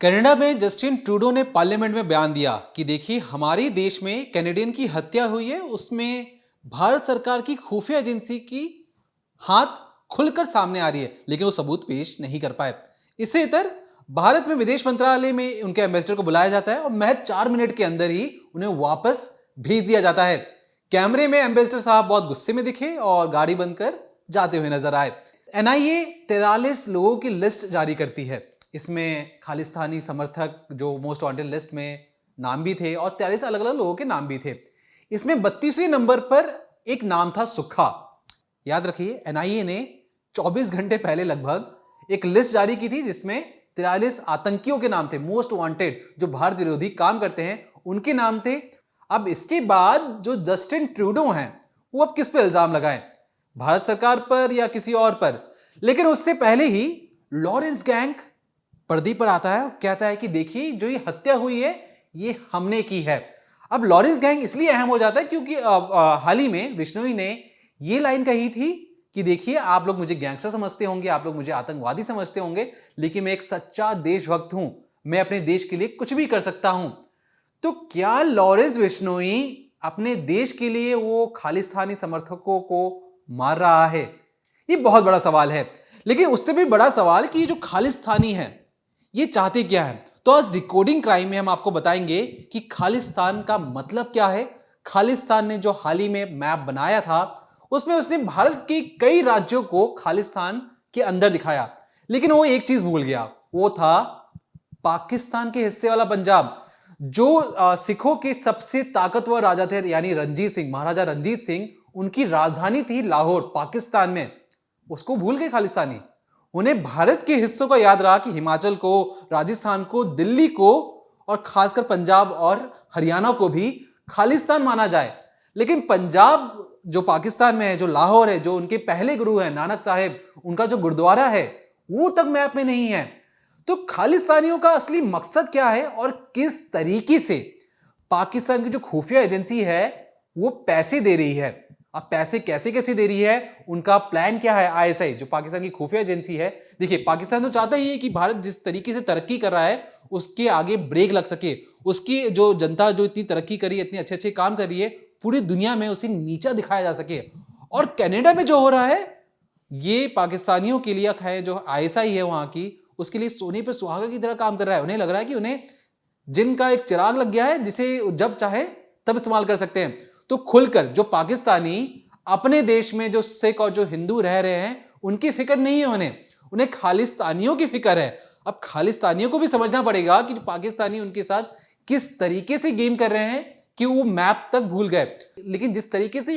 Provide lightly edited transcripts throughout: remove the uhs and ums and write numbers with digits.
Canada में Justin Trudeau ने parliament में बयान दिया कि देखिए हमारे देश में कैनेडियन की हत्या हुई है, उसमें भारत सरकार की खुफिया एजेंसी की हाथ खुलकर सामने आ रही है, लेकिन वो सबूत पेश नहीं कर पाए। इससे इतर भारत में विदेश मंत्रालय में उनके एम्बेसडर को बुलाया जाता है और महज 4 मिनट के अंदर ही उन्हें वापस भेज दिया जाता है। कैमरे में एम्बेसडर साहब बहुत गुस्से में दिखे और गाड़ी बंद कर जाते हुए नजर आए। एनआईए 43 लोगों की लिस्ट जारी करती है। इसमें खालिस्तानी समर्थक जो मोस्ट वांटेड लिस्ट में नाम भी थे और 43 अलग अलग लोगों के नाम भी थे। इसमें 32वें नंबर पर एक नाम था सुक्खा। याद रखिए, एनआईए ने 24 घंटे पहले लगभग एक लिस्ट जारी की थी जिसमें 43 आतंकियों के नाम थे, मोस्ट वांटेड, जो भारत विरोधी काम करते हैं उनके नाम थे। अब इसके बाद जो जस्टिन ट्रूडो हैं वो अब किस पे इल्जाम लगाएं, भारत सरकार पर या किसी और पर? लेकिन उससे पहले ही लॉरेंस गैंग पर्दे पर आता है और कहता है कि देखिए जो ये हत्या हुई है ये हमने की है। अब लॉरेंस गैंग इसलिए अहम हो जाता है क्योंकि हाल ही में बिश्नोई ने ये लाइन कही थी कि देखिए आप लोग मुझे गैंगस्टर समझते होंगे, आप लोग मुझे आतंकवादी समझते होंगे, लेकिन मैं एक सच्चा देशभक्त हूं, मैं अपने देश के लिए कुछ भी कर सकता हूं। तो क्या लॉरेंस बिश्नोई अपने देश के लिए वो खालिस्तानी समर्थकों को मार रहा है? ये बहुत बड़ा सवाल है। लेकिन उससे भी बड़ा सवाल कि ये जो खालिस्तानी है ये चाहते क्या है। तो आज डिकोडिंग क्राइम में हम आपको बताएंगे कि खालिस्तान का मतलब क्या है। खालिस्तान ने जो हाल ही में मैप बनाया था उसमें उसने भारत के कई राज्यों को खालिस्तान के अंदर दिखाया, लेकिन वो एक चीज भूल गया, वो था पाकिस्तान के हिस्से वाला पंजाब। जो सिखों के सबसे ताकतवर राजा थे यानी रंजीत सिंह, महाराजा रंजीत सिंह, उनकी राजधानी थी लाहौर पाकिस्तान में, उसको भूल गए खालिस्तानी। उन्हें भारत के हिस्सों का याद रहा कि हिमाचल को, राजस्थान को, दिल्ली को और खासकर पंजाब और हरियाणा को भी खालिस्तान माना जाए। लेकिन पंजाब जो पाकिस्तान में है, जो लाहौर है, जो उनके पहले गुरु है नानक साहेब, उनका जो गुरुद्वारा है वो तक मैप में नहीं है। तो खालिस्तानियों का असली मकसद क्या है और किस तरीके से पाकिस्तान की जो खुफिया एजेंसी है वो पैसे दे रही है। अब पैसे कैसे कैसे दे रही है, उनका प्लान क्या है? आईएसआई जो पाकिस्तान की खुफिया एजेंसी है, देखिए पाकिस्तान तो चाहता ही है कि भारत जिस तरीके से तरक्की कर रहा है उसके आगे ब्रेक लग सके, उसकी जो जनता जो इतनी तरक्की करी है, इतने अच्छे अच्छे काम कर रही है, पूरी दुनिया में उसे नीचा दिखाया जा सके। और कनाडा में जो हो रहा है ये पाकिस्तानियों के लिए है, जो आईएसआई है वहां की, उसके लिए सोने पर सुहागा की तरह काम कर रहा है। उन्हें लग रहा है कि उन्हें जिनका एक चिराग लग गया है जिसे जब चाहे तब इस्तेमाल कर सकते हैं। तो खुलकर जो पाकिस्तानी अपने देश में जो सिख और जो हिंदू रह रहे हैं उनकी फिक्र नहीं है, उन्हें खालिस्तानियों की फिक्र है। अब खालिस्तानियों को भी समझना पड़ेगा कि पाकिस्तानी उनके साथ किस तरीके से गेम कर रहे हैं कि वो मैप तक भूल गए। लेकिन जिस तरीके से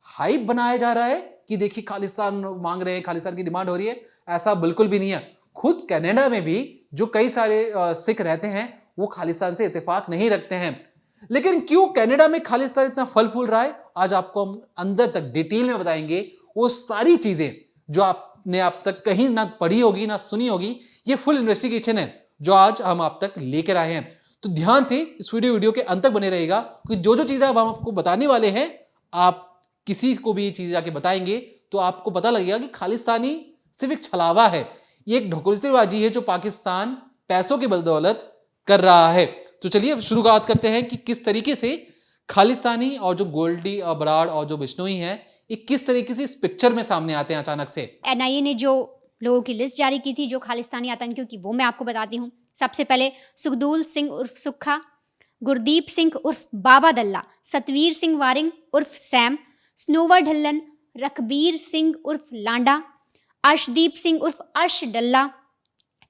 हाइप बनाया जा रहा है कि देखिए खालिस्तान मांग रहे हैं, खालिस्तान की डिमांड हो रही है, ऐसा बिल्कुल भी नहीं है। खुद कनाडा में भी जो कई सारे सिख रहते हैं वो खालिस्तान से इत्तेफाक नहीं रखते हैं। लेकिन क्यों कनाडा में खालिस्तान इतना फल फूल रहा है, आज आपको हम अंदर तक डिटेल में बताएंगे। वो सारी चीजें जो आपने अब तक कहीं ना पढ़ी होगी ना सुनी होगी, ये फुल इन्वेस्टिगेशन है जो आज हम आप तक लेकर आए हैं। तो ध्यान से इस वीडियो के अंत तक बने रहेगा, क्योंकि जो जो चीजें अब हम आपको बताने वाले हैं, आप किसी को भी ये चीजें जाके बताएंगे तो आपको पता लगेगा कि खालिस्तानी सिर्फ एक छलावा है, ये एक ढकोसलेबाजी है जो पाकिस्तान पैसों की बदौलत कर रहा है। तो चलिए अब शुरुआत करते हैं कि किस तरीके से खालिस्तानी और जो गोल्डी बराड़ और जो बिश्नोई हैं ये किस तरीके से इस पिक्चर में सामने आते हैं अचानक से। एनआईए ने जो लोगों की लिस्ट जारी की थी जो खालिस्तानी आतंकियों की, वो मैं आपको बताती हूँ। सबसे पहले सुखदूल सिंह उर्फ सुक्खा, गुरदीप सिंह उर्फ बाबा दल्ला, सतवीर सिंह वारिंग उर्फ सैम, स्नोवर ढिल्लन, रखबीर सिंह उर्फ लांडा, अर्शदीप सिंह उर्फ अर्श डल्ला,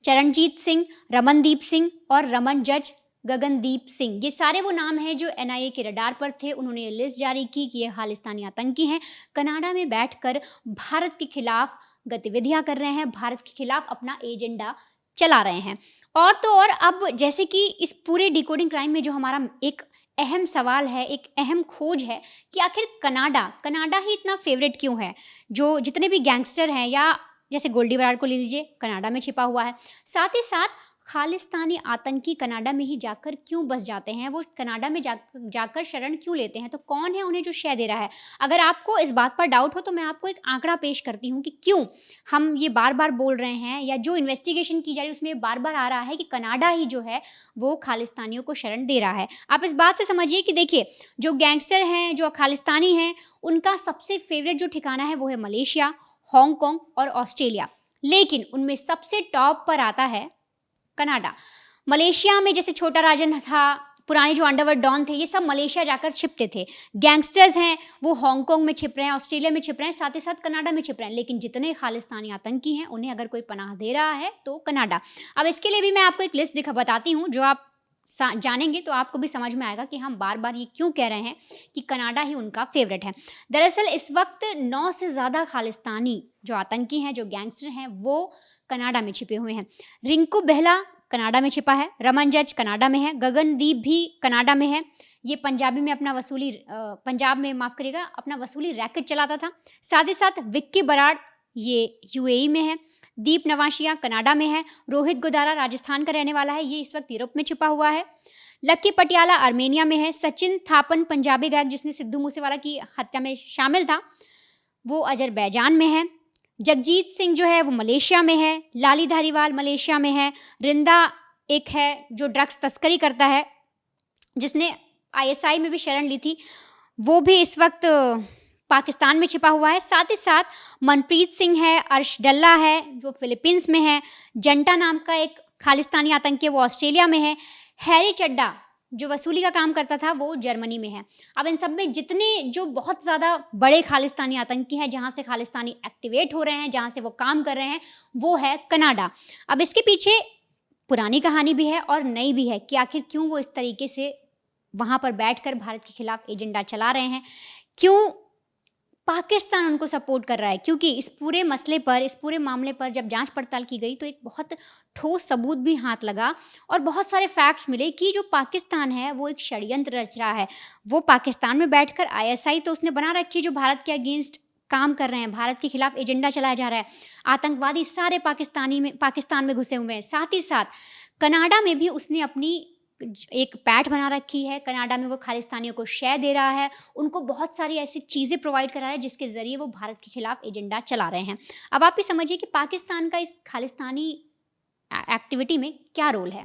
चरणजीत सिंह, रमनदीप सिंह और रमन जज गगनदीप सिंह। ये सारे वो नाम हैं जो एनआईए के रडार पर थे। उन्होंने ये लिस्ट जारी की कि ये खालिस्तानी आतंकी हैं, कनाडा में बैठकर भारत के खिलाफ गतिविधियां कर रहे हैं, भारत के खिलाफ अपना एजेंडा चला रहे हैं। और तो और अब जैसे कि इस पूरे डिकोडिंग क्राइम में जो हमारा एक अहम सवाल है, एक अहम खोज है कि आखिर कनाडा ही इतना फेवरेट क्यों है। जो जितने भी गैंगस्टर हैं, या जैसे गोल्डी बराड़ को ले लीजिए, कनाडा में छिपा हुआ है। साथ ही साथ खालिस्तानी आतंकी कनाडा में ही जाकर क्यों बस जाते हैं, वो कनाडा में जाकर शरण क्यों लेते हैं, तो कौन है उन्हें जो शय दे रहा है। अगर आपको इस बात पर डाउट हो तो मैं आपको एक आंकड़ा पेश करती हूँ कि क्यों हम ये बार बार बोल रहे हैं, या जो इन्वेस्टिगेशन की जा रही है उसमें बार बार आ रहा है कि कनाडा ही जो है वो खालिस्तानियों को शरण दे रहा है। आप इस बात से समझिए कि देखिए, जो गैंगस्टर हैं, जो खालिस्तानी हैं, उनका सबसे फेवरेट जो ठिकाना है वो है मलेशिया, हांगकांग और ऑस्ट्रेलिया, लेकिन उनमें सबसे टॉप पर आता है कनाडा। मलेशिया में जैसे छोटा राजन था, पुराने जो अंडरवर्ल्ड डॉन थे, ये सब मलेशिया जाकर छिपते थे। गैंगस्टर्स हैं वो हांगकांग में छिप रहे हैं, ऑस्ट्रेलिया में छिप रहे हैं, साथ ही साथ कनाडा में छिप रहे हैं। लेकिन जितने खालिस्तानी आतंकी हैं उन्हें अगर कोई पनाह दे रहा है तो कनाडा। अब इसके लिए भी मैं आपको एक लिस्ट बताती हूँ, जो आप जानेंगे तो आपको भी समझ में आएगा कि हम बार बार ये क्यों कह रहे हैं कि कनाडा ही उनका फेवरेट है। दरअसल इस वक्त 9 से ज़्यादा खालिस्तानी जो आतंकी हैं, जो गैंगस्टर हैं, वो कनाडा में छिपे हुए हैं। रिंकू बेहला कनाडा में छिपा है, रमन जज कनाडा में है, गगनदीप भी कनाडा में है। ये पंजाब में माफ़ करिएगा, अपना वसूली रैकेट चलाता था। साथ ही साथ विक्की बराड़ ये यूएई में है, दीप नवाशिया कनाडा में है, रोहित गोदारा राजस्थान का रहने वाला है, ये इस वक्त यूरोप में छिपा हुआ है। लक्की पटियाला आर्मेनिया में है। सचिन थापन पंजाबी गायक जिसने सिद्धू मूसेवाला की हत्या में शामिल था, वो अजरबैजान में है। जगजीत सिंह जो है वो मलेशिया में है। लाली धारीवाल मलेशिया में है। रिंदा एक है जो ड्रग्स तस्करी करता है, जिसने आईएसआई में भी शरण ली थी, वो भी इस वक्त पाकिस्तान में छिपा हुआ है। साथ ही साथ मनप्रीत सिंह है, अर्श डल्ला है जो फिलीपींस में है, जंटा नाम का एक खालिस्तानी आतंकी वो ऑस्ट्रेलिया में है, हैरी चड्डा जो वसूली का काम करता था वो जर्मनी में है। अब इन सब में जितने जो बहुत ज़्यादा बड़े खालिस्तानी आतंकी हैं, जहाँ से खालिस्तानी एक्टिवेट हो रहे हैं, जहाँ से वो काम कर रहे हैं, वो है कनाडा। अब इसके पीछे पुरानी कहानी भी है और नई भी है कि आखिर क्यों वो इस तरीके से वहाँ पर बैठकर भारत के खिलाफ एजेंडा चला रहे हैं, क्यों पाकिस्तान उनको सपोर्ट कर रहा है। क्योंकि इस पूरे मसले पर, इस पूरे मामले पर जब जांच पड़ताल की गई तो एक बहुत ठोस सबूत भी हाथ लगा और बहुत सारे फैक्ट्स मिले कि जो पाकिस्तान है वो एक षड्यंत्र रच रहा है। वो पाकिस्तान में बैठकर आईएसआई तो उसने बना रखी है जो भारत के अगेंस्ट काम कर रहे हैं, भारत के खिलाफ एजेंडा चलाया जा रहा है। आतंकवादी सारे पाकिस्तान में घुसे हुए हैं। साथ ही साथ कनाडा में भी उसने अपनी एक पैठ बना रखी है। कनाडा में वो खालिस्तानियों को शय दे रहा है, उनको बहुत सारी ऐसी चीज़ें प्रोवाइड करा रहा है जिसके ज़रिए वो भारत के खिलाफ एजेंडा चला रहे हैं। अब आप ये समझिए कि पाकिस्तान का इस खालिस्तानी एक्टिविटी में क्या रोल है।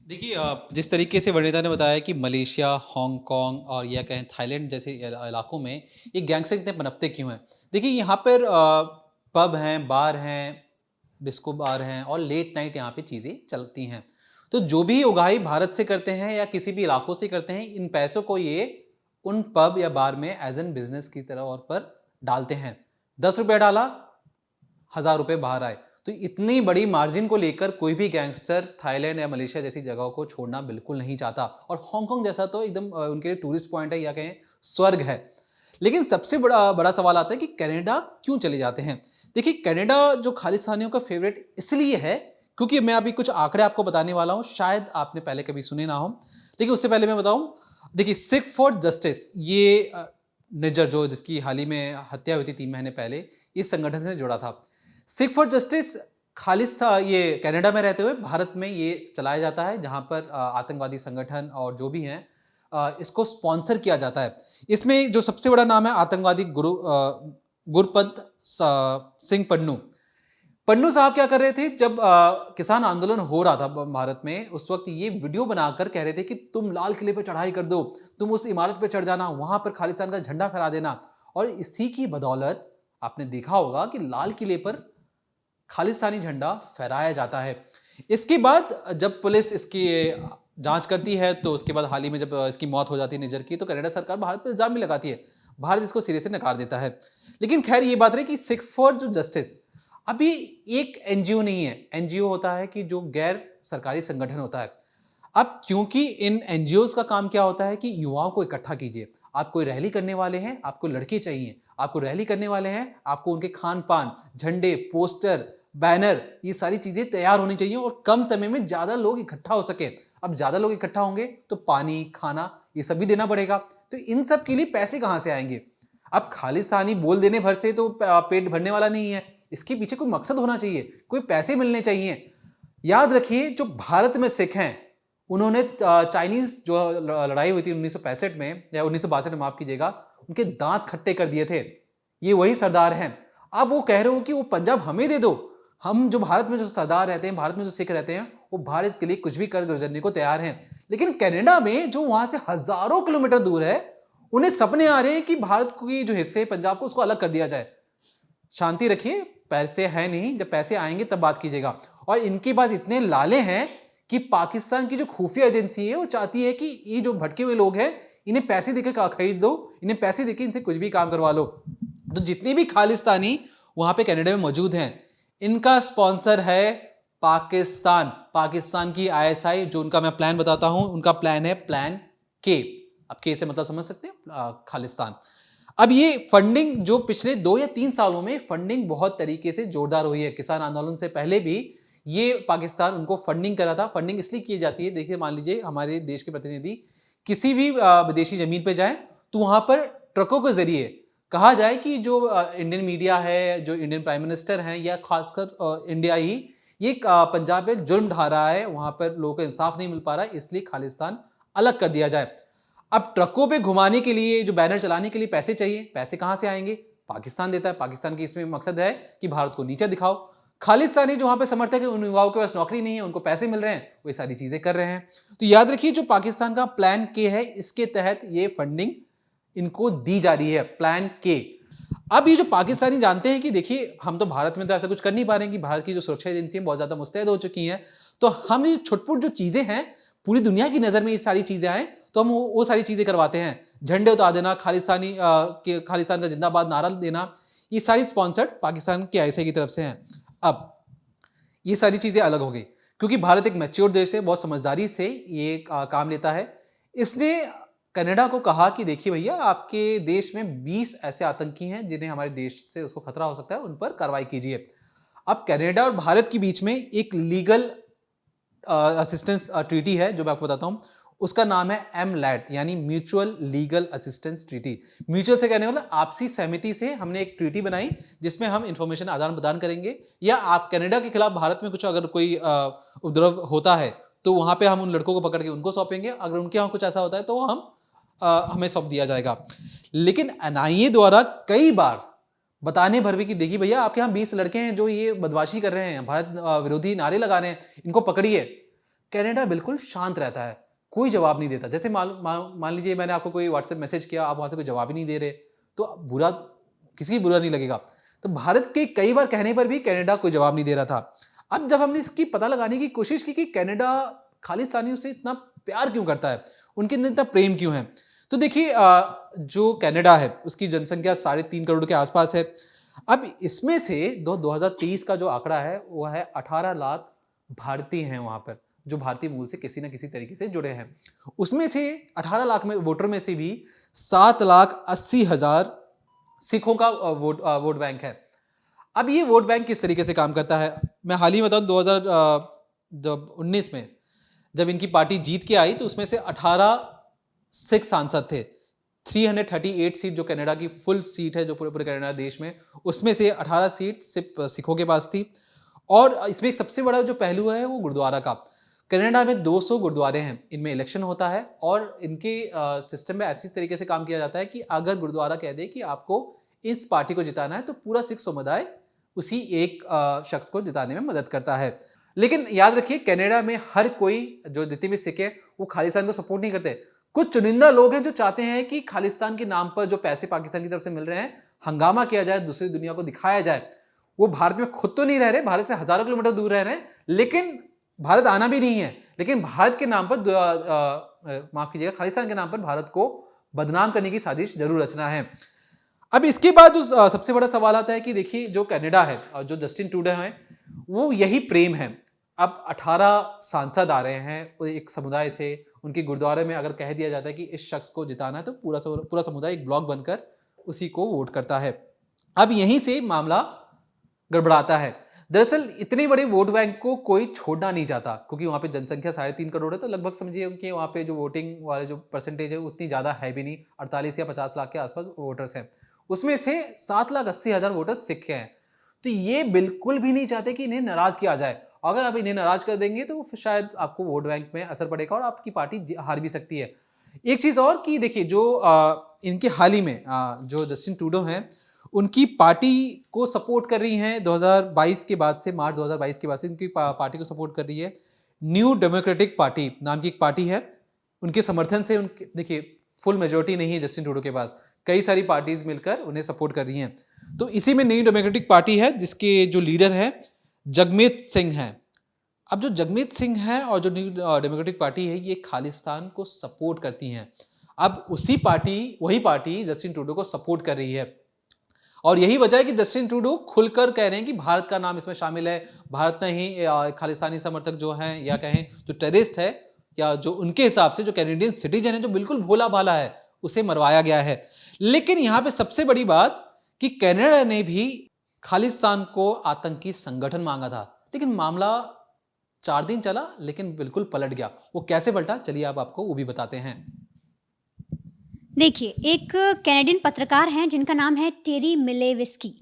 देखिए, जिस तरीके से वनिता ने बताया कि मलेशिया, हांगकांग और या कहें थाईलैंड जैसे इलाकों में ये गैंगस्टर इतने पनपते क्यों हैं। देखिए, यहाँ पर पब हैं, बार हैं, डिस्को बार हैं और लेट नाइट यहाँ पे चीज़ें चलती हैं। तो जो भी उगाही भारत से करते हैं या किसी भी इलाकों से करते हैं, इन पैसों को ये उन पब या बार में एज एन बिजनेस की तरह और पर डालते हैं। 10 रुपये डाला, 1000 रुपये बाहर आए। तो इतनी बड़ी मार्जिन को लेकर कोई भी गैंगस्टर थाईलैंड या मलेशिया जैसी जगहों को छोड़ना बिल्कुल नहीं चाहता। और हांगकांग जैसा तो एकदम उनके लिए टूरिस्ट पॉइंट है या कहें स्वर्ग है। लेकिन सबसे बड़ा सवाल आता है कि कनाडा क्यों चले जाते हैं। देखिए, कनाडा जो खालिस्तानियों का फेवरेट इसलिए है क्योंकि मैं अभी कुछ आंकड़े आपको बताने वाला हूं, शायद आपने पहले कभी सुने ना हो। देखिए, उससे पहले मैं बताऊं, देखिए सिख फॉर जस्टिस, ये निज्जर जो जिसकी हाल ही में हत्या हुई थी 3 महीने पहले, इस संगठन से जुड़ा था। सिख फॉर जस्टिस खालिस्तान ये कनाडा में रहते हुए भारत में ये चलाया जाता है, जहां पर आतंकवादी संगठन और जो भी हैं इसको स्पॉन्सर किया जाता है। इसमें जो सबसे बड़ा नाम है आतंकवादी गुरपंत सिंह पन्नू साहब क्या कर रहे थे जब किसान आंदोलन हो रहा था भारत में, उस वक्त ये वीडियो बनाकर कह रहे थे कि तुम लाल किले पर चढ़ाई कर दो, तुम उस इमारत पर चढ़ जाना, वहां पर खालिस्तान का झंडा फहरा देना। और इसी की बदौलत आपने देखा होगा कि लाल किले पर खालिस्तानी झंडा फहराया जाता है। इसके बाद जब पुलिस इसकी जांच करती है तो उसके बाद हाल ही में जब इसकी मौत हो जाती है निज्जर की, तो कनाडा सरकार भारत पर इल्जाम भी लगाती है। भारत इसको सिरे से नकार देता है। लेकिन खैर ये बात रही कि सिख फॉर जो जस्टिस अभी एक एनजीओ नहीं है। एनजीओ होता है कि जो गैर सरकारी संगठन होता है। अब क्योंकि इन एनजीओज का काम क्या होता है कि युवाओं को इकट्ठा कीजिए। आप कोई रैली करने वाले हैं, आपको लड़के चाहिए, आपको रैली करने वाले हैं, आपको उनके खान पान, झंडे, पोस्टर, बैनर, ये सारी चीजें तैयार होनी चाहिए और कम समय में ज्यादा लोग इकट्ठा हो सके। अब ज्यादा लोग इकट्ठा होंगे तो पानी, खाना ये सब भी देना पड़ेगा। तो इन सब के लिए पैसे कहां से आएंगे। अब खालिस्तानी बोल देने भर से तो पेट भरने वाला नहीं है, इसके पीछे कोई मकसद होना चाहिए, कोई पैसे मिलने चाहिए। याद रखिए जो भारत में सिख हैं उन्होंने चाइनीज जो लड़ाई हुई थी 1965 में या 1962 में, माफ कीजिएगा, उनके दांत खट्टे कर दिए थे। ये वही सरदार हैं। अब वो कह रहे हो कि वो पंजाब हमें दे दो। हम जो भारत में जो सरदार रहते हैं, भारत में जो सिख रहते हैं, वो भारत के लिए कुछ भी कर गुजरने को तैयार हैं। लेकिन कनाडा में जो वहां से हजारों किलोमीटर दूर है, उन्हें सपने आ रहे हैं कि भारत की जो हिस्से पंजाब को उसको अलग कर दिया जाए। शांति रखिए, पैसे है नहीं, जब पैसे आएंगे तब बात कीजिएगा। और इनके पास इतने लाले हैं कि पाकिस्तान की जो खुफिया एजेंसी है वो चाहती है कि ये जो भटके हुए लोग हैं इन्हें पैसे देकर खरीद दो, इन्हें पैसे देकर इनसे कुछ भी काम करवा लो। तो जितने भी खालिस्तानी वहां पे कनाडा में मौजूद हैं, इनका स्पॉन्सर है पाकिस्तान। पाकिस्तान की आईएसआई, जो उनका मैं प्लान बताता हूं, उनका प्लान है प्लान के। अब के से मतलब समझ सकते हैं, खालिस्तान। अब ये फंडिंग जो पिछले 2 या 3 सालों में फंडिंग बहुत तरीके से जोरदार हुई है। किसान आंदोलन से पहले भी ये पाकिस्तान उनको फंडिंग करा था। फंडिंग इसलिए की जाती है, देखिए मान लीजिए हमारे देश के प्रतिनिधि किसी भी विदेशी जमीन पे जाएं तो वहां पर ट्रकों के जरिए कहा जाए कि जो इंडियन मीडिया है, जो इंडियन प्राइम मिनिस्टर हैं, या खासकर इंडिया ही ये पंजाब में जुल्म ढा रहा है, वहां पर लोगों को इंसाफ नहीं मिल पा रहा है, इसलिए खालिस्तान अलग कर दिया जाए। अब ट्रकों पे घुमाने के लिए, जो बैनर चलाने के लिए पैसे चाहिए, पैसे कहां से आएंगे? पाकिस्तान देता है। पाकिस्तान की इसमें मकसद है कि भारत को नीचे दिखाओ। खालिस्तानी जो वहां पे समर्थक है, उन युवाओं के पास नौकरी नहीं है, उनको पैसे मिल रहे हैं, वो ये सारी चीजें कर रहे हैं। तो याद रखिए जो पाकिस्तान का प्लान के है, इसके तहत ये फंडिंग इनको दी जा रही है, प्लान के। अब ये जो पाकिस्तानी जानते हैं कि देखिए हम तो भारत में तो ऐसा कुछ कर नहीं पा रहे हैं, कि भारत की जो सुरक्षा एजेंसी बहुत ज्यादा मुस्तैद हो चुकी हैं, तो हम ये छुटपुट जो चीजें हैं, पूरी दुनिया की नजर में ये सारी चीजें आए तो हम वो सारी चीजें करवाते हैं। झंडे उतार देना, खालिस्तान का जिंदाबाद नारा देना, ये सारी स्पॉन्सर्ड पाकिस्तान के आईएसआई की तरफ से हैं। अब ये सारी चीजें अलग हो गई, क्योंकि भारत एक मैच्योर देश है, बहुत समझदारी से ये काम लेता है। इसने कनाडा को कहा कि देखिए भैया, आपके देश में 20 ऐसे आतंकी हैं जिन्हें हमारे देश से उसको खतरा हो सकता है, उन पर कार्रवाई कीजिए। अब कनाडा और भारत के बीच में एक लीगल असिस्टेंस ट्रीटी है, जो मैं आपको बताता हूं। उसका नाम है MLAT, यानी mutual legal assistance treaty. Mutual से कहने वाला आपसी सहमति से हमने एक ट्रीटी बनाई, जिसमें हम इंफॉर्मेशन आदान प्रदान करेंगे, या आप कनाडा के खिलाफ भारत में कुछ अगर कोई उपद्रव होता है तो वहां पे हम उन लड़कों को पकड़ के उनको सौंपेंगे, अगर उनके यहाँ कुछ ऐसा होता है तो हमें सौंप दिया जाएगा। लेकिन NIA द्वारा कई बार बताने भर भी कि देखिए भैया, आपके यहाँ 20 लड़के हैं जो ये बदमाशी कर रहे हैं, भारत विरोधी नारे लगा रहे हैं, इनको पकड़िए। कनाडा बिल्कुल शांत रहता है, कोई जवाब नहीं देता। जैसे मान लीजिए मैंने आपको कोई व्हाट्सएप मैसेज किया, आप वहां से कोई जवाब ही नहीं दे रहे, तो बुरा किसी की बुरा नहीं लगेगा। तो भारत के कई बार कहने पर भी कनाडा कोई जवाब नहीं दे रहा था। अब जब हमने इसकी पता लगाने की कोशिश की कि कनाडा खालिस्तानियों से इतना प्यार क्यों करता है, उनके अंदर इतना प्रेम क्यों है, तो देखिए जो कनाडा है उसकी जनसंख्या 3.5 करोड़ के आसपास है। अब इसमें से 2023 का जो आंकड़ा है वो है 18 लाख भारतीय हैं वहां पर, जो भारतीय मूल से किसी न किसी तरीके से जुड़े हैं। उसमें से 18 लाख में वोटर में से भी 7,80,000 सिखों का वोट बैंक है। अब ये वोट बैंक किस तरीके से काम करता है, मैं हाल ही बताऊं, 2019 में जब इनकी पार्टी जीत के आई तो उसमें से 18 सिख सांसद थे। 338 सीट जो कनाडा की फुल सीट है, जो पूरे कनाडा देश में, उसमें से 18 सीट सिर्फ सिखों के पास थी। और इसमें एक सबसे बड़ा जो पहलू है वो गुरुद्वारा का। कनाडा में 200 गुरुद्वारे हैं, इनमें इलेक्शन होता है और इनके सिस्टम में ऐसी तरीके से काम किया जाता है कि अगर गुरुद्वारा कह दे कि आपको इस पार्टी को जिताना है, तो पूरा सिख समुदाय उसी एक शख्स को जिताने में मदद करता है। लेकिन याद रखिए, कनाडा में हर कोई जो जितने भी सिख है वो खालिस्तान को सपोर्ट नहीं करते। कुछ चुनिंदा लोग हैं जो चाहते हैं कि खालिस्तान के नाम पर जो पैसे पाकिस्तान की तरफ से मिल रहे हैं, हंगामा किया जाए, दूसरी दुनिया को दिखाया जाए। वो भारत में खुद तो नहीं रह रहे, भारत से हजारों किलोमीटर दूर रह रहे हैं, लेकिन भारत आना भी नहीं है, लेकिन भारत के नाम पर माफ कीजिएगा, खालिस्तान के नाम पर भारत को बदनाम करने की साजिश जरूर रचना है। अब इसके बाद जो सबसे बड़ा सवाल आता है कि देखिए जो कनाडा है और जो जस्टिन ट्रूडो हैं, वो यही प्रेम है। अब 18 सांसद आ रहे हैं एक समुदाय से, उनके गुरुद्वारे में अगर कह दिया जाता है कि इस शख्स को जिताना है, तो पूरा समुदाय एक ब्लॉक बनकर उसी को वोट करता है। अब यहीं से मामला गड़बड़ाता है। दरअसल इतने बड़े वोट बैंक को कोई छोड़ना नहीं चाहता, क्योंकि वहां पे जनसंख्या 3.5 करोड़ है, तो लगभग समझिए कि वहां पे जो वोटिंग वाले जो परसेंटेज है उतनी ज्यादा है भी नहीं, 48 या 50 लाख के आसपास वोटर्स हैं। उसमें से 7,80,000 वोटर्स सिख हैं। तो ये बिल्कुल भी नहीं चाहते कि इन्हें नाराज किया जाए। अगर आप इन्हें नाराज कर देंगे तो फिर शायद आपको वोट बैंक में असर पड़ेगा और आपकी पार्टी हार भी सकती है। एक चीज़ और कि देखिए जो इनके हाल ही में जो जस्टिन ट्रूडो हैं उनकी पार्टी को सपोर्ट कर रही हैं 2022 के बाद से, मार्च 2022 के बाद से उनकी पार्टी को सपोर्ट कर रही है न्यू डेमोक्रेटिक पार्टी नाम की एक पार्टी है। उनके समर्थन से उनके देखिए फुल मेजोरिटी नहीं है जस्टिन ट्रूडो के पास, कई सारी पार्टीज मिलकर उन्हें सपोर्ट कर रही हैं। तो इसी में न्यू डेमोक्रेटिक पार्टी है जिसके जो लीडर है जगमीत सिंह हैं। अब जो जगमीत सिंह है और जो न्यू डेमोक्रेटिक पार्टी है ये खालिस्तान को सपोर्ट करती हैं। अब वही पार्टी जस्टिन ट्रूडो को सपोर्ट कर रही है और यही वजह है कि जस्टिन ट्रूडो खुलकर कह रहे हैं कि भारत का नाम इसमें शामिल है। भारत ने ही खालिस्तानी समर्थक जो हैं या कहें जो टेररिस्ट है या जो उनके हिसाब से जो कैनेडियन सिटीजन है जो बिल्कुल भोला भाला है उसे मरवाया गया है। लेकिन यहां पे सबसे बड़ी बात कि कनाडा ने भी खालिस्तान को आतंकी संगठन मांगा था, लेकिन मामला 4 दिन चला लेकिन बिल्कुल पलट गया। वो कैसे पलटा, चलिए अब आपको वो भी बताते हैं। देखिए, एक कैनेडियन पत्रकार हैं जिनका नाम है टेरी मिलेविस्की।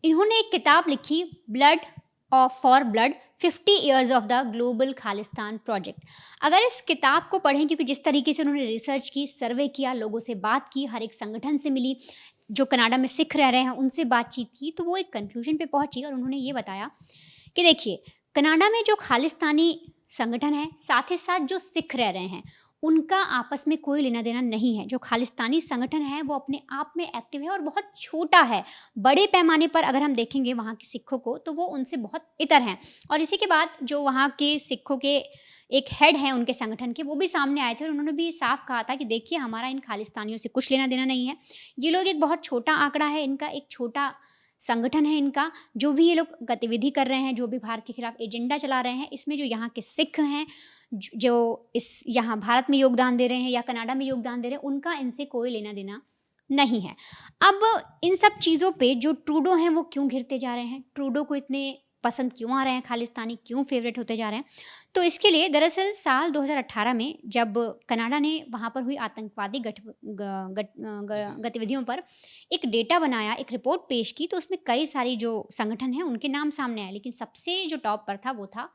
इन्होंने एक किताब लिखी blood for blood 50 years of the global Khalistan project. अगर इस किताब को पढ़ें, क्योंकि जिस तरीके से उन्होंने रिसर्च की, सर्वे किया, लोगों से बात की, हर एक संगठन से मिली, जो कनाडा में सिख रह रहे हैं उनसे बातचीत की, तो वो एक कंक्लूजन पे पहुंची और उन्होंने ये बताया कि देखिए, कनाडा में जो खालिस्तानी संगठन है, साथ ही साथ जो सिख रह रहे हैं, उनका आपस में कोई लेना देना नहीं है। जो खालिस्तानी संगठन है वो अपने आप में एक्टिव है और बहुत छोटा है। बड़े पैमाने पर अगर हम देखेंगे वहाँ के सिखों को तो वो उनसे बहुत इतर हैं। और इसी के बाद जो वहाँ के सिखों के एक हेड हैं उनके संगठन के, वो भी सामने आए थे और उन्होंने भी साफ कहा था कि देखिए, हमारा इन खालिस्तानियों से कुछ लेना देना नहीं है। ये लोग एक बहुत छोटा आंकड़ा है इनका, एक छोटा संगठन है इनका। जो भी ये लोग गतिविधि कर रहे हैं, जो भी भारत के खिलाफ एजेंडा चला रहे हैं, इसमें जो यहाँ के सिख हैं, जो इस यहाँ भारत में योगदान दे रहे हैं या कनाडा में योगदान दे रहे हैं, उनका इनसे कोई लेना देना नहीं है। अब इन सब चीज़ों पे जो ट्रूडो हैं वो क्यों घिरते जा रहे हैं, ट्रूडो को इतने पसंद क्यों आ रहे हैं, खालिस्तानी क्यों फेवरेट होते जा रहे हैं, तो इसके लिए दरअसल साल 2018 में जब कनाडा ने वहाँ पर हुई आतंकवादी गतिविधियों पर एक डेटा बनाया, एक रिपोर्ट पेश की, तो उसमें कई सारी जो संगठन हैं उनके नाम सामने आए, लेकिन सबसे जो टॉप पर था वो था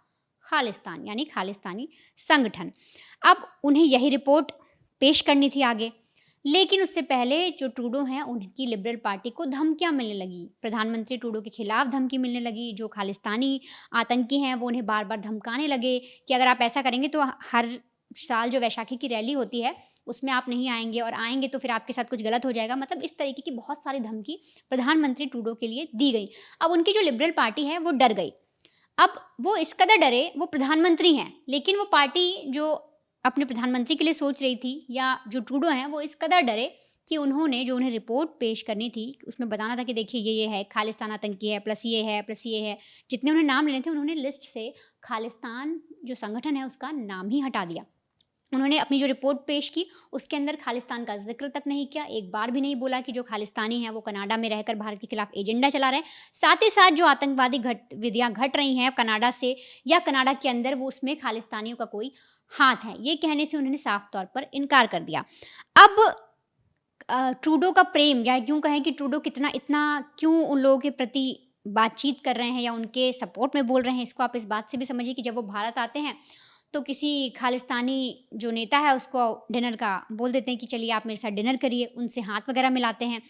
खालिस्तान, यानी खालिस्तानी संगठन। अब उन्हें यही रिपोर्ट पेश करनी थी आगे, लेकिन उससे पहले जो ट्रूडो हैं उनकी लिबरल पार्टी को धमकियां मिलने लगी। प्रधानमंत्री ट्रूडो के खिलाफ धमकी मिलने लगी। जो खालिस्तानी आतंकी हैं वो उन्हें बार बार धमकाने लगे कि अगर आप ऐसा करेंगे तो हर साल जो वैशाखी की रैली होती है उसमें आप नहीं आएंगे, और आएंगे तो फिर आपके साथ कुछ गलत हो जाएगा। मतलब इस तरीके की बहुत सारी धमकी प्रधानमंत्री ट्रूडो के लिए दी गई। अब उनकी जो लिबरल पार्टी है वो डर गई। अब वो इस कदर डरे, वो प्रधानमंत्री हैं लेकिन वो पार्टी जो अपने प्रधानमंत्री के लिए सोच रही थी, या जो ट्रूडो हैं वो इस कदर डरे कि उन्होंने जो उन्हें रिपोर्ट पेश करनी थी उसमें बताना था कि देखिए ये है, खालिस्तान आतंकी है, प्लस ये है, प्लस ये है, जितने उन्हें नाम लेने थे उन्होंने लिस्ट से खालिस्तान जो संगठन है उसका नाम ही हटा दिया। उन्होंने अपनी जो रिपोर्ट पेश की उसके अंदर खालिस्तान का जिक्र तक नहीं किया। एक बार भी नहीं बोला कि जो खालिस्तानी हैं वो कनाडा में रहकर भारत के खिलाफ एजेंडा चला रहे हैं। साथ ही साथ जो आतंकवादी गतिविधियां घट रही हैं कनाडा से या कनाडा के अंदर, वो उसमें खालिस्तानियों का कोई हाथ है, ये कहने से उन्होंने साफ तौर पर इनकार कर दिया। अब ट्रूडो का प्रेम, या यूँ कहें कि ट्रूडो कितना इतना क्यों उन लोगों के प्रति बातचीत कर रहे हैं या उनके सपोर्ट में बोल रहे हैं, इसको आप इस बात से भी समझिए कि जब वो भारत आते हैं तो किसी खालिस्तानी जो नेता है उसको डिनर का बोल देते हैं कि चलिए आप मेरे साथ डिनर करिए, उनसे हाथ वगैरह मिलाते हैं।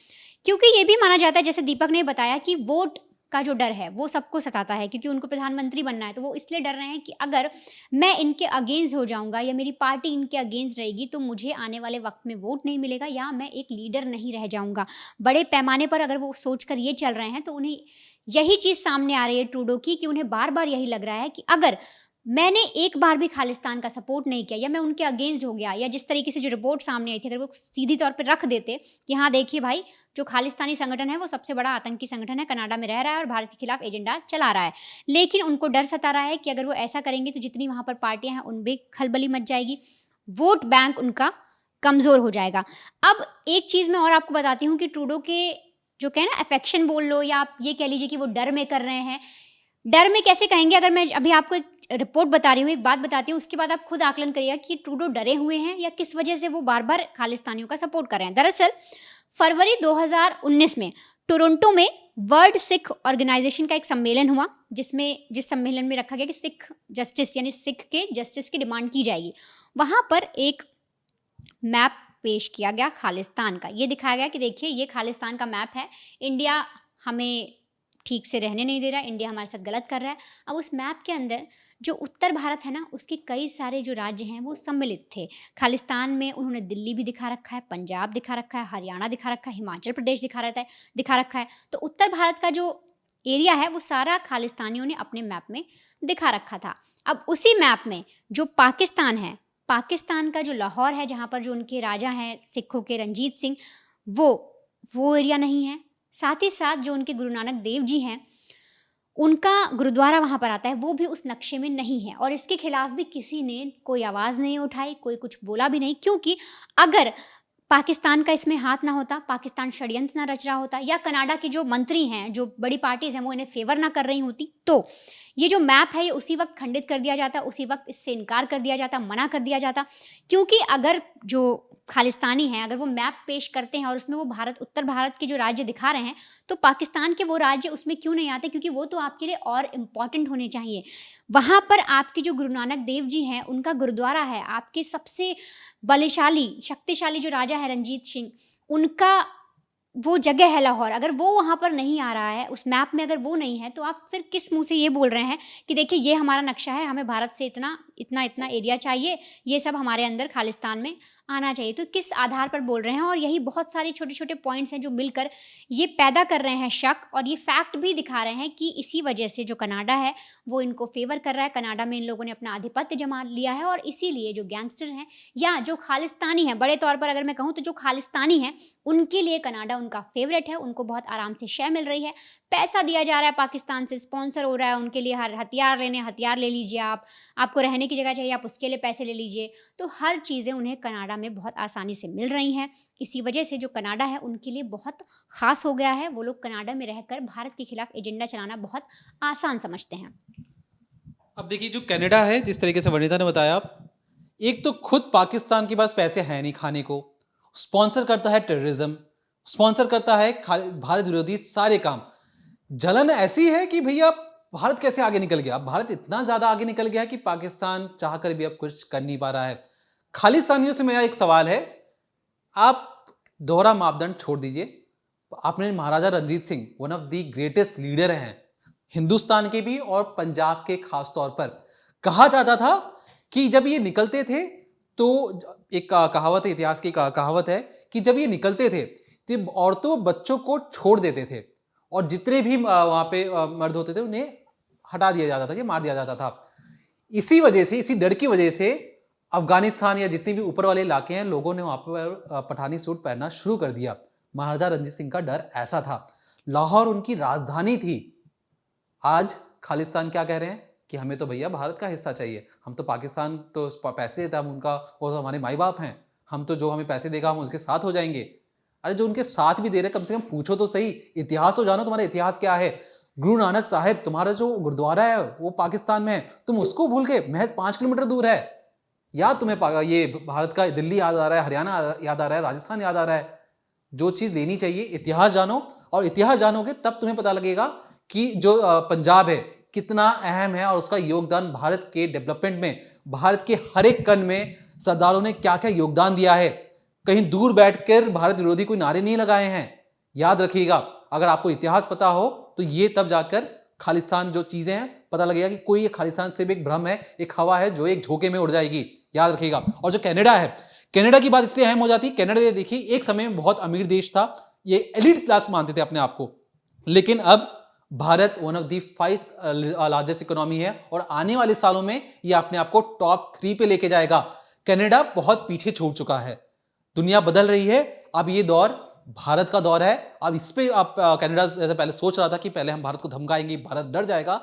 क्योंकि ये भी माना जाता है, जैसे दीपक ने बताया, कि वोट का जो डर है वो सबको सताता है, क्योंकि उनको प्रधानमंत्री बनना है। तो वो इसलिए डर रहे हैं कि अगर मैं इनके अगेंस्ट हो जाऊंगा या मेरी पार्टी इनके अगेंस्ट रहेगी तो मुझे आने वाले वक्त में वोट नहीं मिलेगा या मैं एक लीडर नहीं रह जाऊंगा। बड़े पैमाने पर अगर वो सोचकर ये चल रहे हैं तो उन्हें यही चीज़ सामने आ रही है ट्रूडो की, कि उन्हें बार बार यही लग रहा है कि अगर मैंने एक बार भी खालिस्तान का सपोर्ट नहीं किया या मैं उनके अगेंस्ट हो गया, या जिस तरीके से जो रिपोर्ट सामने आई थी अगर वो सीधी तौर पर रख देते कि हाँ देखिए भाई, जो खालिस्तानी संगठन है वो सबसे बड़ा आतंकी संगठन है, कनाडा में रह रहा है और भारत के खिलाफ एजेंडा चला रहा है, लेकिन उनको डर सता रहा है कि अगर वो ऐसा करेंगे तो जितनी वहाँ पर पार्टियां हैं उनमें खलबली मच जाएगी, वोट बैंक उनका कमज़ोर हो जाएगा। अब एक चीज़ मैं और आपको बताती हूँ कि ट्रूडो के जो कहे ना अफेक्शन बोल लो, या आप ये कह लीजिए कि वो डर में कर रहे हैं। डर में कैसे कहेंगे, अगर मैं अभी आपको एक रिपोर्ट बता रही हूँ, एक बात बताती हूँ, उसके बाद आप खुद आकलन करिएगा कि ट्रूडो डरे हुए हैं या किस वजह से वो बार बार खालिस्तानियों का सपोर्ट कर रहे हैं। दरअसल फरवरी 2019 में टोरंटो में वर्ल्ड सिख ऑर्गेनाइजेशन का एक सम्मेलन हुआ, जिस सम्मेलन में रखा गया कि सिख जस्टिस यानी सिख के जस्टिस की डिमांड की जाएगी। वहाँ पर एक मैप पेश किया गया खालिस्तान का। ये दिखाया गया कि देखिए ये खालिस्तान का मैप है, इंडिया हमें ठीक से रहने नहीं दे रहा है, इंडिया हमारे साथ गलत कर रहा है। अब उस मैप के अंदर जो उत्तर भारत है ना, उसके कई सारे जो राज्य हैं वो सम्मिलित थे। खालिस्तान में उन्होंने दिल्ली भी दिखा रखा है, पंजाब दिखा रखा है, हरियाणा दिखा रखा है, हिमाचल प्रदेश दिखा रखा है। तो उत्तर भारत का जो एरिया है वो सारा खालिस्तानियों ने अपने मैप में दिखा रखा था। अब उसी मैप में जो पाकिस्तान है, पाकिस्तान का जो लाहौर है, जहाँ पर जो उनके राजा हैं सिखों के रंजीत सिंह, वो एरिया नहीं है। साथ ही साथ जो उनके गुरु नानक देव जी हैं, उनका गुरुद्वारा वहाँ पर आता है, वो भी उस नक्शे में नहीं है। और इसके खिलाफ भी किसी ने कोई आवाज़ नहीं उठाई, कोई कुछ बोला भी नहीं, क्योंकि अगर पाकिस्तान का इसमें हाथ ना होता, पाकिस्तान षड्यंत्र ना रच रहा होता, या कनाडा के जो मंत्री हैं, जो बड़ी पार्टीज़ हैं, वो इन्हें फेवर ना कर रही होती, तो ये जो मैप है ये उसी वक्त खंडित कर दिया जाता, उसी वक्त इससे इनकार कर दिया जाता, मना कर दिया जाता। क्योंकि अगर जो खालिस्तानी हैं, अगर वो मैप पेश करते हैं और उसमें वो उत्तर भारत के जो राज्य दिखा रहे हैं, तो पाकिस्तान के वो राज्य उसमें क्यों नहीं आते? क्योंकि वो तो आपके लिए और इम्पॉर्टेंट होने चाहिए। वहाँ पर आपके जो गुरु नानक देव जी हैं, उनका गुरुद्वारा है, आपके सबसे बलशाली, शक्तिशाली जो राजा है रंजीत सिंह, उनका वो जगह है लाहौर। अगर वो वहाँ पर नहीं आ रहा है, उस मैप में अगर वो नहीं है, तो आप फिर किस मुँह से ये बोल रहे हैं कि देखिए ये हमारा नक्शा है, हमें भारत से इतना एरिया चाहिए, ये सब हमारे अंदर खालिस्तान में आना चाहिए। तो किस आधार पर बोल रहे हैं? और यही बहुत सारे छोटे-छोटे पॉइंट्स हैं जो मिलकर ये पैदा कर रहे हैं शक, और ये फैक्ट भी दिखा रहे हैं कि इसी वजह से जो कनाडा है, वो इनको फ़ेवर कर रहा है। कनाडा में इन लोगों ने अपना आधिपत्य जमा लिया है, और इसीलिए जो गैंगस्टर हैं या जो खालिस्तानी हैं, बड़े तौर पर अगर मैं कहूँ तो जो खालिस्तानी हैं, उनके लिए कनाडा उनका फ़ेवरेट है, उनको बहुत आराम से शय मिल रही है, पैसा दिया जा रहा है पाकिस्तान से, स्पॉन्सर हो रहा है उनके लिए, हथियार ले लीजिए आप, आपको रहने की जगह चाहिए, आप उसके लिए पैसे ले लीजिए। तो हर चीज़ें उन्हें कनाडा में बहुत आसानी से मिल रही हैं। इसी वजह से जो कनाडा है उनके लिए बहुत ख़ास हो गया है। वो लोग कनाडा में रहकर भारत के खिलाफ एजेंडा चलाना बहुत आसान समझते हैं। अब देखिए जो कनाडा है, जिस तरीके से वनिता ने बताया, एक तो खुद पाकिस्तान के पास पैसे हैं नहीं खाने को, स्पॉन्सर करता है टेररिज्म, स्पॉन्सर करता है भारत विरोधी सारे काम। जलन ऐसी है कि भैया भारत कैसे आगे निकल गया? भारत इतना ज्यादा आगे निकल गया कि पाकिस्तान चाहकर भी अब कुछ कर नहीं पा रहा है। खालिस्तानियों से मेरा एक सवाल है, आप दोहरा मापदंड छोड़ दीजिए। आपने Maharaja Ranjit Singh, one of the greatest leader हैं हिंदुस्तान के भी और पंजाब के खास तौर पर। कहा जाता था कि जब ये निकलते थे तो एक कहावत है, इतिहास की कहावत है कि जब ये निकलते थे तो औरतों बच्चों को छोड़ देते थे, और जितने भी वहां पे मर्द होते थे उन्हें हटा दिया जाता था, ये मार दिया जाता था। इसी वजह से, इसी डर की वजह से अफगानिस्तान या जितने भी ऊपर वाले इलाके हैं, लोगों ने वहां पर पठानी सूट पहनना शुरू कर दिया। महाराजा रंजीत सिंह का डर ऐसा था। लाहौर उनकी राजधानी थी। आज खालिस्तान क्या कह रहे हैं कि हमें तो भैया भारत का हिस्सा चाहिए, हम तो पाकिस्तान तो पैसे देता, हम उनका, वो तो हमारे माई बाप हैं, हम तो जो हमें पैसे देगा हम उसके साथ हो जाएंगे। अरे जो उनके साथ भी दे रहे, कम से कम पूछो तो सही, इतिहास तो जानो, तुम्हारा इतिहास क्या है। गुरु नानक साहिब, तुम्हारा जो गुरुद्वारा है वो पाकिस्तान में है, तुम उसको भूल के महज 5 किलोमीटर दूर है। या तुम्हें ये भारत का दिल्ली याद आ रहा है, हरियाणा याद आ रहा है, राजस्थान याद आ रहा है। जो चीज लेनी चाहिए, इतिहास जानो, और इतिहास जानोगे तब तुम्हें पता लगेगा कि जो पंजाब है कितना अहम है, और उसका योगदान भारत के डेवलपमेंट में, भारत के हर एक कण में सरदारों ने क्या क्या योगदान दिया है। कहीं दूर बैठकर भारत विरोधी कोई नारे नहीं लगाए हैं। याद रखिएगा, अगर आपको इतिहास पता हो तो ये तब जाकर खालिस्तान जो चीजें हैं पता लगेगा कि कोई खालिस्तान सिर्फ एक भ्रम है, एक हवा है जो एक झोंके में उड़ जाएगी। याद रखिएगा। और जो कनाडा है, कनाडा की बात इसलिए अहम हो जाती है, कनाडा देखिए एक समय में बहुत अमीर देश था, ये एलिट क्लास मानते थे अपने आप को, लेकिन अब Bharat one of the 5 largest economy है, और आने वाले सालों में ये अपने आप को टॉप 3 पे लेके जाएगा। कनाडा बहुत पीछे छूट चुका है, दुनिया बदल रही है। अब ये दौर भारत का दौर है। अब इस पे आप कनाडा जैसे पहले सोच रहा था कि पहले हम भारत को धमकाएंगे, भारत डर जाएगा।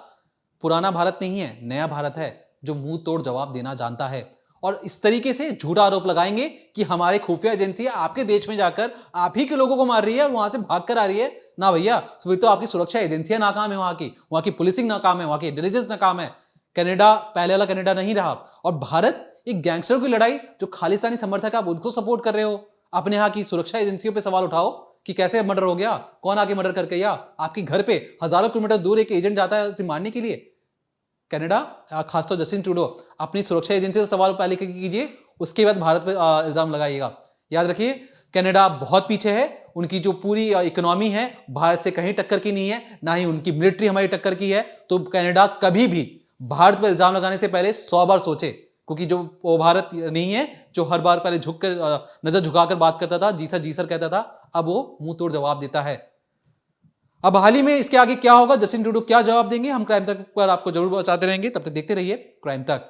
पुराना भारत नहीं है, नया भारत है जो मुंह तोड़ जवाब देना जानता है। और इस तरीके से झूठा आरोप लगाएंगे कि हमारे खुफिया एजेंसी आपके देश में जाकर आप ही के लोगों को मार रही है और वहां से भाग कर आ रही है ना भैया, फिर तो आपकी सुरक्षा एजेंसियां नाकाम है, वहां की पुलिसिंग नाकाम है, वहां की इंटेलिजेंस नाकाम है। कनाडा पहले वाला कनाडा नहीं रहा। और भारत एक गैंगस्टर की लड़ाई, जो खालिस्तानी समर्थक आप उनको सपोर्ट कर रहे हो, अपने यहाँ की सुरक्षा एजेंसियों पे सवाल उठाओ कि कैसे मर्डर हो गया, कौन आके मर्डर करके गया। आपके घर पे हजारों किलोमीटर दूर एक एजेंट जाता है उसे मारने के लिए। कनाडा, खासतौर जस्टिन ट्रूडो, अपनी सुरक्षा एजेंसी से सवाल पहले कीजिए, उसके बाद भारत पर इल्जाम लगाइएगा। याद रखिए, कनाडा बहुत पीछे है। उनकी जो पूरी इकोनॉमी है भारत से कहीं टक्कर की नहीं है, ना ही उनकी मिलिट्री हमारी टक्कर की है। तो कनाडा कभी भी भारत पर इल्जाम लगाने से पहले 100 बार सोचे, क्योंकि जो वो भारत नहीं है जो हर बार पहले झुककर नजर झुकाकर बात करता था, जी सर कहता था, अब वो मुंह तोड़ जवाब देता है। अब हाल ही में इसके आगे क्या होगा, जस्टिन ट्रूडो क्या जवाब देंगे, हम क्राइम तक पर आपको जरूर बताते रहेंगे। तब तक देखते रहिए क्राइम तक।